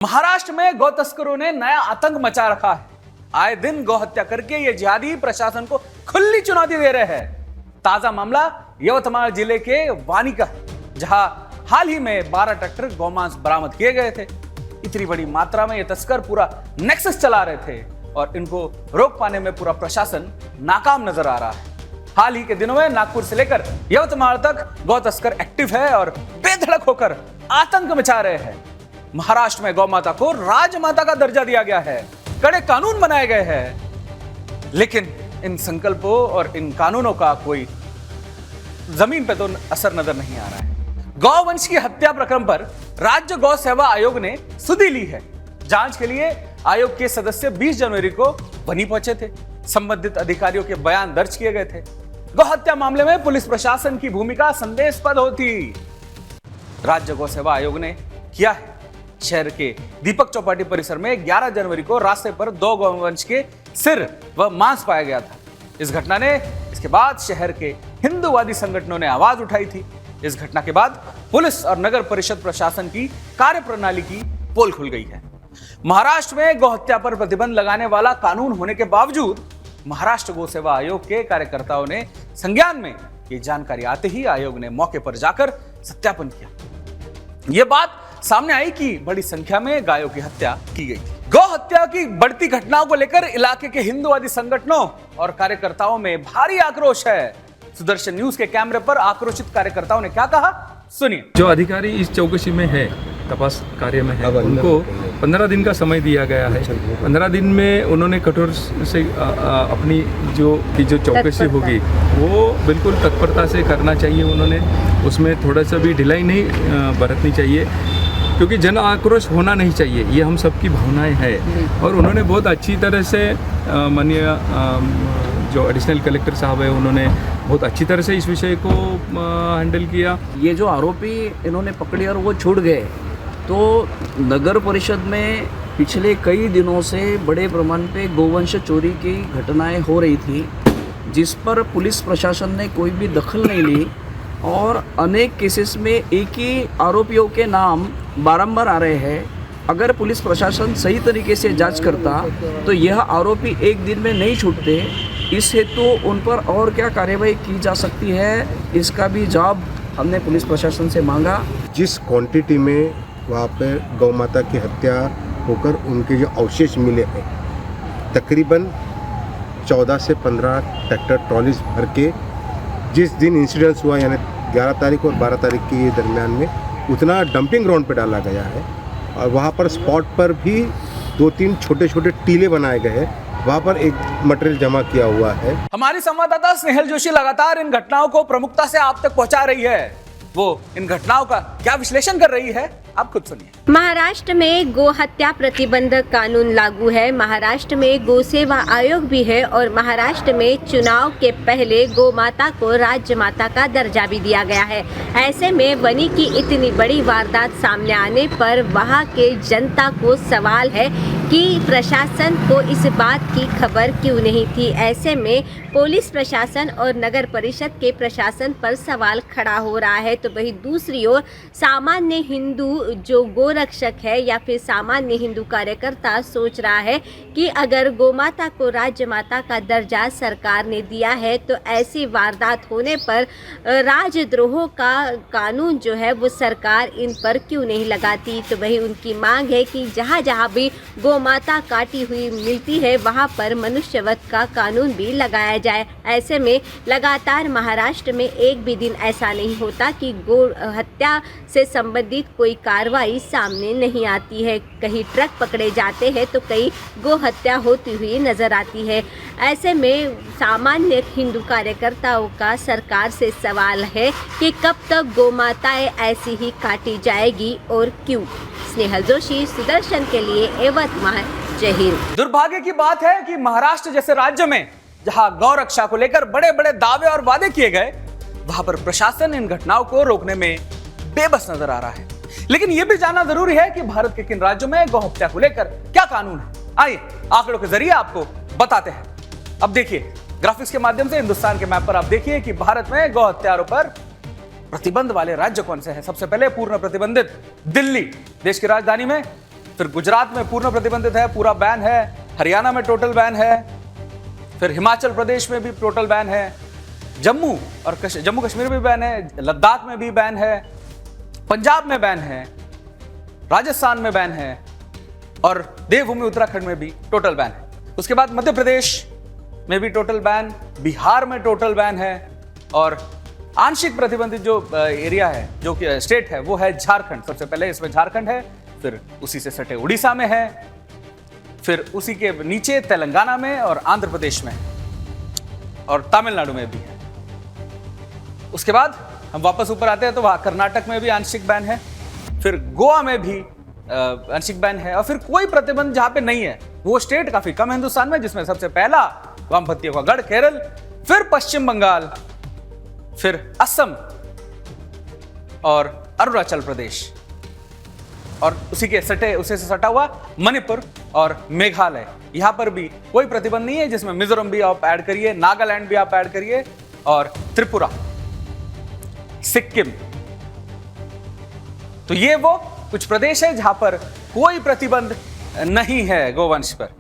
महाराष्ट्र में गौ तस्करों ने नया आतंक मचा रखा है। आए दिन गौ हत्या करके ये जिहादी प्रशासन को खुली चुनौती दे रहे हैं। ताजा मामला यवतमाल जिले के वानी का है, जहां हाल ही में 12 ट्रैक्टर गौमांस बरामद किए गए थे। इतनी बड़ी मात्रा में ये तस्कर पूरा नेक्सस चला रहे थे और इनको रोक पाने में पूरा प्रशासन नाकाम नजर आ रहा है। हाल ही के दिनों में नागपुर से लेकर यवतमाल तक गौ तस्कर एक्टिव है और बेधड़क होकर आतंक मचा रहे हैं। महाराष्ट्र में गौ माता को राजमाता का दर्जा दिया गया है, कड़े कानून बनाए गए हैं, लेकिन इन संकल्पों और इन कानूनों का कोई जमीन पे तो असर नजर नहीं आ रहा है। गौवंश की हत्या प्रकरण पर राज्य गौ सेवा आयोग ने सुधि ली है। जांच के लिए आयोग के सदस्य 20 जनवरी को वनी पहुंचे थे। संबंधित अधिकारियों के बयान दर्ज किए गए थे। गौ हत्या मामले में पुलिस प्रशासन की भूमिका संदेहास्पद होती। राज्य गौ सेवा आयोग ने किया है। शहर के दीपक चौपाटी परिसर में 11 जनवरी को रास्ते पर 2 गौवंश के सिर व मांस पाया गया था। इस घटना ने इसके बाद शहर के हिंदूवादी संगठनों ने आवाज उठाई थी। इस घटना के बाद पुलिस और नगर परिषद प्रशासन की कार्यप्रणाली की पोल खुल गई है। महाराष्ट्र में गौ हत्या पर प्रतिबंध लगाने वाला कानून होने के बावजूद महाराष्ट्र गौ सेवा आयोग के कार्यकर्ताओं ने संज्ञान में ये जानकारी आते ही आयोग ने मौके पर जाकर सत्यापन किया। यह बात सामने आई कि बड़ी संख्या में गायों की हत्या की गई थी। गौ हत्या की बढ़ती घटनाओं को लेकर इलाके के हिंदूवादी संगठनों और कार्यकर्ताओं में भारी आक्रोश है। सुदर्शन न्यूज के कैमरे पर आक्रोशित कार्यकर्ताओं ने क्या कहा, सुनिए। जो अधिकारी इस चौकसी में है, तपास कार्य में है, उनको 15 दिन का समय दिया गया है। 15 दिन में उन्होंने कठोर से अपनी जो चौकसी होगी वो बिल्कुल तत्परता से करना चाहिए। उन्होंने उसमें थोड़ा सा भी ढिलाई नहीं बरतनी चाहिए, क्योंकि जन आक्रोश होना नहीं चाहिए, ये हम सबकी भावनाएं हैं। और उन्होंने बहुत अच्छी तरह से माननीय जो एडिशनल कलेक्टर साहब है, उन्होंने बहुत अच्छी तरह से इस विषय को हैंडल किया। ये जो आरोपी इन्होंने पकड़े और वो छूट गए, तो नगर परिषद में पिछले कई दिनों से बड़े प्रमाण पे गोवंश चोरी की घटनाएं हो रही थी, जिस पर पुलिस प्रशासन ने कोई भी दखल नहीं ली और अनेक केसेस में एक ही आरोपियों के नाम बारंबार आ रहे हैं। अगर पुलिस प्रशासन सही तरीके से जांच करता तो यह आरोपी एक दिन में नहीं छूटते। इस हेतु उन पर और क्या कार्यवाही की जा सकती है, इसका भी जवाब हमने पुलिस प्रशासन से मांगा। जिस क्वांटिटी में वहाँ पे गौ माता की हत्या होकर उनके जो अवशेष मिले हैं, तकरीबन 14 से 15 ट्रैक्टर ट्रॉलीज भर के जिस दिन इंसिडेंस हुआ, यानी 11 तारीख और 12 तारीख के दरमियान में, उतना डंपिंग ग्राउंड पे डाला गया है। और वहाँ पर स्पॉट पर भी 2-3 छोटे छोटे टीले बनाए गए हैं, वहाँ पर एक मटेरियल जमा किया हुआ है। हमारी संवाददाता स्नेहल जोशी लगातार इन घटनाओं को प्रमुखता से आप तक पहुंचा रही है। वो इन घटनाओं का क्या विश्लेषण कर रही है, आप खुद सुनिए। महाराष्ट्र में गो हत्या प्रतिबंधक कानून लागू है। महाराष्ट्र में गो सेवा आयोग भी है और महाराष्ट्र में चुनाव के पहले गो माता को राज्य माता का दर्जा भी दिया गया है। ऐसे में वनी की इतनी बड़ी वारदात सामने आने पर वहां के जनता को सवाल है कि प्रशासन को इस बात की खबर क्यों नहीं थी। ऐसे में पुलिस प्रशासन और नगर परिषद के प्रशासन पर सवाल खड़ा हो रहा है। तो वही दूसरी ओर सामान्य हिंदू जो गोरक्षक है या फिर सामान्य हिंदू कार्यकर्ता सोच रहा है कि अगर गोमाता को राज्य माता का दर्जा सरकार ने दिया है तो ऐसी वारदात होने पर राजद्रोह का कानून जो है वो सरकार इन पर क्यों नहीं लगाती। तो वही उनकी मांग है कि जहाँ जहाँ भी गोमाता काटी हुई मिलती है वहाँ पर मनुष्यवध का कानून भी लगाया जाए। ऐसे में लगातार महाराष्ट्र में एक भी दिन ऐसा नहीं होता कि गो हत्या से संबंधित कोई कार्रवाई सामने नहीं आती है। कहीं ट्रक पकड़े जाते हैं तो कहीं गो हत्या होती हुई नजर आती है। ऐसे में सामान्य हिंदू कार्यकर्ताओं का सरकार से सवाल है कि कब तक गौ माताएं ऐसी ही काटी जाएगी और क्यों। स्नेहल जोशी, सुदर्शन के लिए यवतमाल, जय हिंद। दुर्भाग्य की बात है कि महाराष्ट्र जैसे राज्य में जहां गौ रक्षा को लेकर बड़े बड़े दावे और वादे किए गए, वहां पर प्रशासन इन घटनाओं को रोकने में बेबस नजर आ रहा है। लेकिन यह भी जानना जरूरी है कि भारत के किन राज्यों में गौ हत्या को लेकर क्या कानून है। आइए आंकड़ों के जरिए आपको बताते हैं। अब देखिए ग्राफिक्स के माध्यम से हिंदुस्तान के मैप पर आप देखिए कि भारत में गौ हत्यारों पर प्रतिबंध वाले राज्य कौन से हैं। सबसे पहले पूर्ण प्रतिबंधित दिल्ली, देश की राजधानी में फिर गुजरात में पूर्ण प्रतिबंधित है, पूरा बैन है। हरियाणा में टोटल बैन है। फिर हिमाचल प्रदेश में भी टोटल बैन है। जम्मू कश्मीर में भी बैन है। लद्दाख में भी बैन है। पंजाब में बैन है। राजस्थान में बैन है। और देवभूमि उत्तराखंड में भी टोटल बैन है। उसके बाद मध्य प्रदेश में भी टोटल बैन, बिहार में टोटल बैन है। और आंशिक प्रतिबंधित जो एरिया है, जो कि स्टेट है, वो है झारखंड। सबसे पहले इसमें झारखंड है, फिर उसी से सटे उड़ीसा में है, फिर उसी के नीचे तेलंगाना में और आंध्र प्रदेश में और तमिलनाडु में भी है। उसके बाद हम वापस ऊपर आते हैं तो वहां कर्नाटक में भी आंशिक बैन है, फिर गोवा में भी आंशिक बैन है, और फिर कोई प्रतिबंध जहां पे नहीं है वो स्टेट काफी कम है हिंदुस्तान में, जिसमें सबसे पहला वामपंथियों का गढ़ केरल, फिर पश्चिम बंगाल, फिर असम और अरुणाचल प्रदेश, और उसी से सटा हुआ मणिपुर और मेघालय। यहां पर भी कोई प्रतिबंध नहीं है, जिसमें मिजोरम भी आप ऐड करिए, नागालैंड भी आप ऐड करिए, और त्रिपुरा, सिक्किम। तो ये वो कुछ प्रदेश है जहां पर कोई प्रतिबंध नहीं है गोवंश पर।